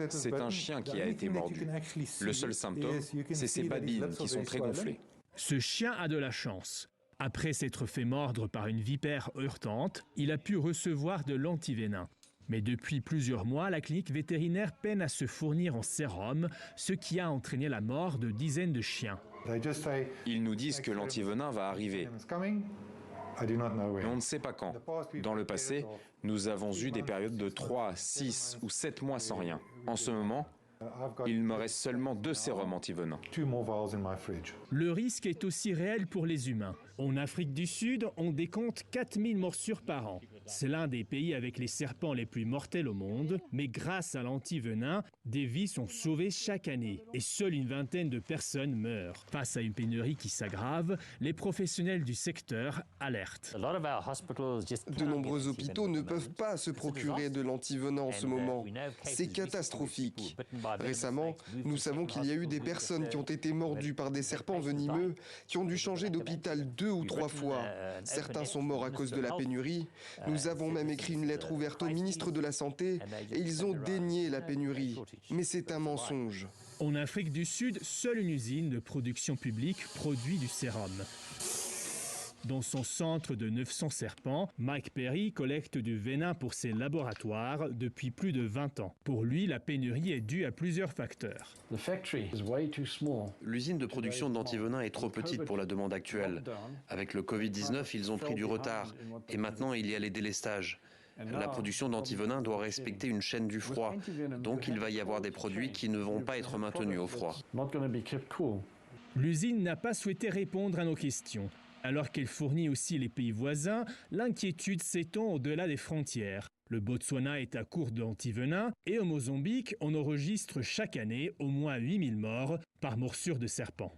C'est un chien qui a été mordu. Le seul symptôme, c'est ses babines qui sont très gonflées. Ce chien a de la chance. Après s'être fait mordre par une vipère heurtante, il a pu recevoir de l'antivénin. Mais depuis plusieurs mois, la clinique vétérinaire peine à se fournir en sérum, ce qui a entraîné la mort de dizaines de chiens. Ils nous disent que l'antivenin va arriver, mais on ne sait pas quand. Dans le passé, nous avons eu des périodes de 3, 6 ou 7 mois sans rien. En ce moment, il me reste seulement 2 sérums antivenins. Le risque est aussi réel pour les humains. En Afrique du Sud, on décompte 4000 morsures par an. C'est l'un des pays avec les serpents les plus mortels au monde. Mais grâce à l'antivenin, des vies sont sauvées chaque année. Et seule une vingtaine de personnes meurent. Face à une pénurie qui s'aggrave, les professionnels du secteur alertent. De nombreux hôpitaux ne peuvent pas se procurer de l'antivenin en ce moment. C'est catastrophique. Récemment, nous savons qu'il y a eu des personnes qui ont été mordues par des serpents venimeux, qui ont dû changer d'hôpital 2 ou 3 fois. Certains sont morts à cause de la pénurie. Nous avons même écrit une lettre ouverte au ministre de la Santé et ils ont dénié la pénurie. Mais c'est un mensonge. En Afrique du Sud, seule une usine de production publique produit du sérum. Dans son centre de 900 serpents, Mike Perry collecte du venin pour ses laboratoires depuis plus de 20 ans. Pour lui, la pénurie est due à plusieurs facteurs. L'usine de production d'antivenin est trop petite pour la demande actuelle. Avec le Covid-19, ils ont pris du retard. Et maintenant, il y a les délestages. La production d'antivenin doit respecter une chaîne du froid. Donc, il va y avoir des produits qui ne vont pas être maintenus au froid. L'usine n'a pas souhaité répondre à nos questions. Alors qu'elle fournit aussi les pays voisins, l'inquiétude s'étend au-delà des frontières. Le Botswana est à court d'antivenin et au Mozambique, on enregistre chaque année au moins 8000 morts par morsure de serpent.